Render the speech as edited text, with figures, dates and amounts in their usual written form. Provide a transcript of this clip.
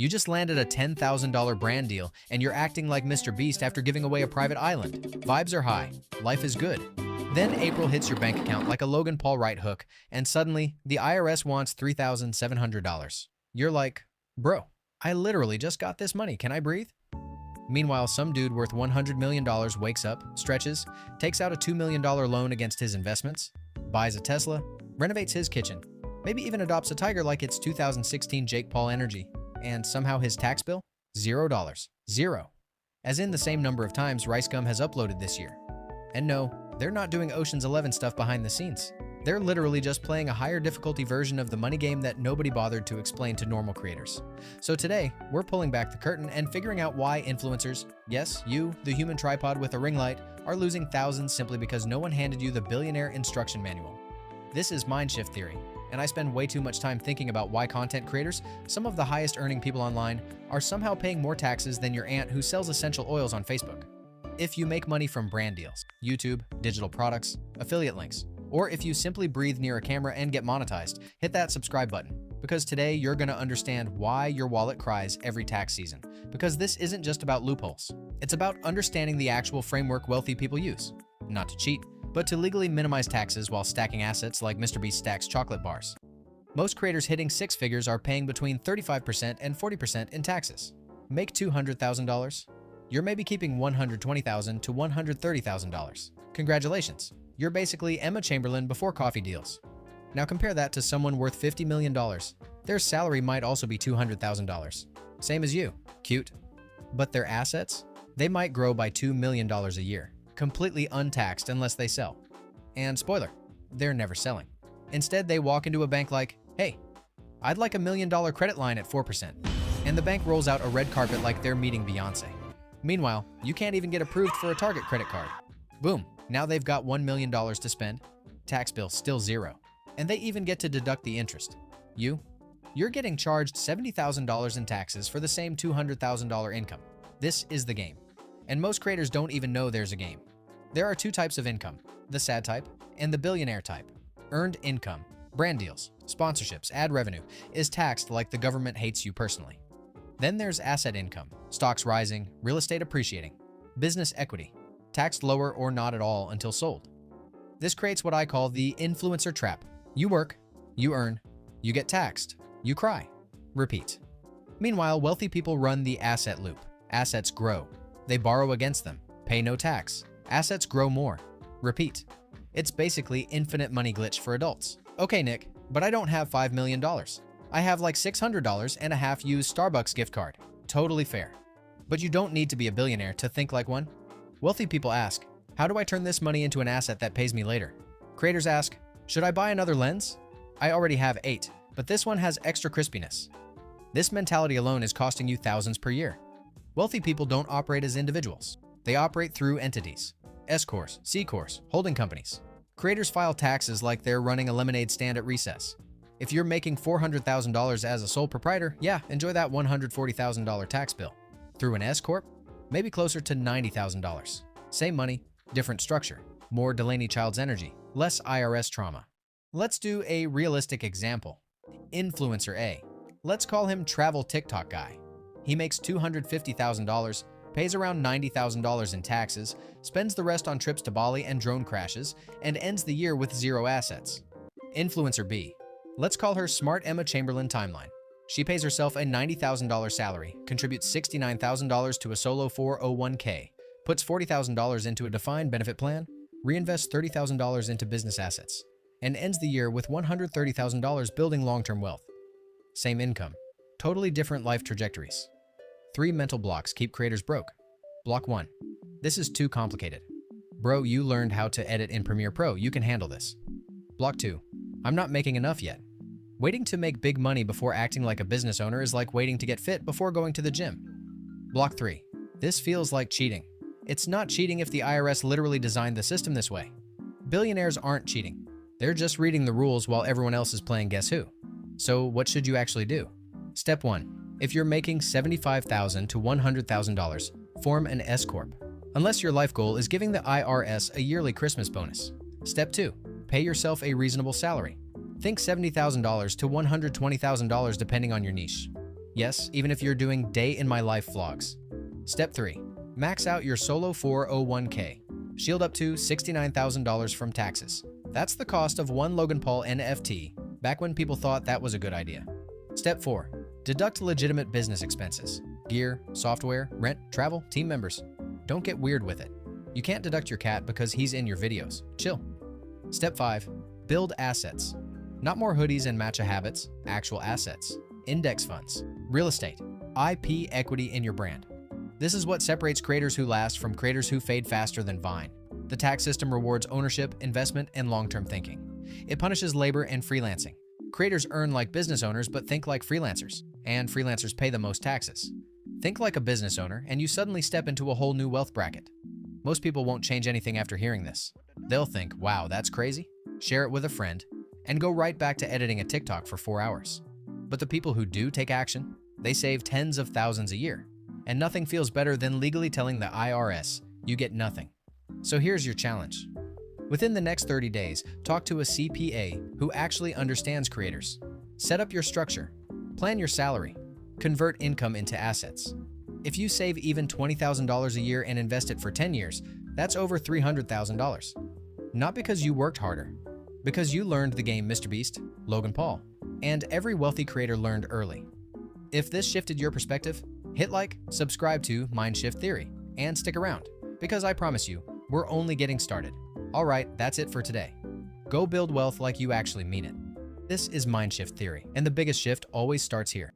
You just landed a $10,000 brand deal and you're acting like Mr. Beast after giving away a private island. Vibes are high. Life is good. Then April hits your bank account like a Logan Paul right hook, and suddenly the IRS wants $3,700. You're like, bro, I literally just got this money. Can I breathe? Meanwhile, some dude worth $100 million wakes up, stretches, takes out a $2 million loan against his investments, buys a Tesla, renovates his kitchen, maybe even adopts a tiger like it's 2016 Jake Paul energy, and somehow his tax bill? $0. Zero. As in the same number of times Rice Gum has uploaded this year. And no, they're not doing Ocean's 11 stuff behind the scenes. They're literally just playing a higher difficulty version of the money game that nobody bothered to explain to normal creators. So today, we're pulling back the curtain and figuring out why influencers, yes, you, the human tripod with a ring light, are losing thousands simply because no one handed you the billionaire instruction manual. This is Mindshift Theory, and I spend way too much time thinking about why content creators, some of the highest earning people online, are somehow paying more taxes than your aunt who sells essential oils on Facebook. If you make money from brand deals, YouTube, digital products, affiliate links, or if you simply breathe near a camera and get monetized, hit that subscribe button, because today you're going to understand why your wallet cries every tax season. Because this isn't just about loopholes. It's about understanding the actual framework wealthy people use. Not to cheat, but to legally minimize taxes while stacking assets like Mr. Beast stacks chocolate bars. Most creators hitting six figures are paying between 35% and 40% in taxes. Make $200,000? You're maybe keeping $120,000 to $130,000. Congratulations. You're basically Emma Chamberlain before coffee deals. Now compare that to someone worth $50 million. Their salary might also be $200,000. Same as you. Cute. But their assets? They might grow by $2 million a year, completely untaxed unless they sell. And spoiler, they're never selling. Instead, they walk into a bank like, hey, I'd like $1 million credit line at 4%. And the bank rolls out a red carpet like they're meeting Beyonce. Meanwhile, you can't even get approved for a Target credit card. Boom, now they've got $1 million to spend. Tax bill still zero. And they even get to deduct the interest. You're getting charged $70,000 in taxes for the same $200,000 income. This is the game. And most creators don't even know there's a game. There are two types of income, the sad type and the billionaire type. Earned income, brand deals, sponsorships, ad revenue, is taxed like the government hates you personally. Then there's asset income, stocks rising, real estate appreciating, business equity, taxed lower or not at all until sold. This creates what I call the influencer trap. You work, you earn, you get taxed, you cry, repeat. Meanwhile, wealthy people run the asset loop. Assets grow. They borrow against them, pay no tax. Assets grow more, repeat. It's basically infinite money glitch for adults. Okay, Nick, but I don't have $5 million. I have like $600 and a half used Starbucks gift card. Totally fair. But you don't need to be a billionaire to think like one. Wealthy people ask, how do I turn this money into an asset that pays me later? Creators ask, should I buy another lens? I already have 8, but this one has extra crispiness. This mentality alone is costing you thousands per year. Wealthy people don't operate as individuals. They operate through entities. S-Corps, C-Corps, holding companies. Creators file taxes like they're running a lemonade stand at recess. If you're making $400,000 as a sole proprietor, yeah, enjoy that $140,000 tax bill. Through an S-Corp, maybe closer to $90,000. Same money, different structure. More Delaney Child's energy, less IRS trauma. Let's do a realistic example. Influencer A. Let's call him Travel TikTok Guy. He makes $250,000, pays around $90,000 in taxes, spends the rest on trips to Bali and drone crashes, and ends the year with 0 assets. Influencer B. Let's call her Smart Emma Chamberlain Timeline. She pays herself a $90,000 salary, contributes $69,000 to a solo 401k, puts $40,000 into a defined benefit plan, reinvests $30,000 into business assets, and ends the year with $130,000 building long-term wealth. Same income, totally different life trajectories. 3 mental blocks keep creators broke. Block 1. This is too complicated. Bro, you learned how to edit in Premiere Pro. You can handle this. Block 2. I'm not making enough yet. Waiting to make big money before acting like a business owner is like waiting to get fit before going to the gym. Block 3. This feels like cheating. It's not cheating if the IRS literally designed the system this way. Billionaires aren't cheating. They're just reading the rules while everyone else is playing Guess Who. So what should you actually do? Step 1. If you're making $75,000 to $100,000, form an S-Corp. Unless your life goal is giving the IRS a yearly Christmas bonus. Step 2. Pay yourself a reasonable salary. Think $70,000 to $120,000 depending on your niche. Yes, even if you're doing day in my life vlogs. Step 3. Max out your solo 401k. Shield up to $69,000 from taxes. That's the cost of one Logan Paul NFT, back when people thought that was a good idea. Step 4. Deduct legitimate business expenses. Gear, software, rent, travel, team members. Don't get weird with it. You can't deduct your cat because he's in your videos. Chill. Step 5. Build assets. Not more hoodies and matcha habits, actual assets. Index funds, real estate, IP equity in your brand. This is what separates creators who last from creators who fade faster than Vine. The tax system rewards ownership, investment, and long-term thinking. It punishes labor and freelancing. Creators earn like business owners but think like freelancers, and freelancers pay the most taxes. Think like a business owner and you suddenly step into a whole new wealth bracket. Most people won't change anything after hearing this. They'll think, wow, that's crazy, share it with a friend, and go right back to editing a TikTok for 4 hours. But the people who do take action, they save tens of thousands a year. And nothing feels better than legally telling the IRS you get nothing. So here's your challenge. Within the next 30 days, talk to a CPA who actually understands creators. Set up your structure, plan your salary, convert income into assets. If you save even $20,000 a year and invest it for 10 years, that's over $300,000. Not because you worked harder, because you learned the game Mr. Beast, Logan Paul, and every wealthy creator learned early. If this shifted your perspective, hit like, subscribe to Mindshift Theory, and stick around, because I promise you, we're only getting started. Alright, that's it for today. Go build wealth like you actually mean it. This is Mindshift Theory, and the biggest shift always starts here.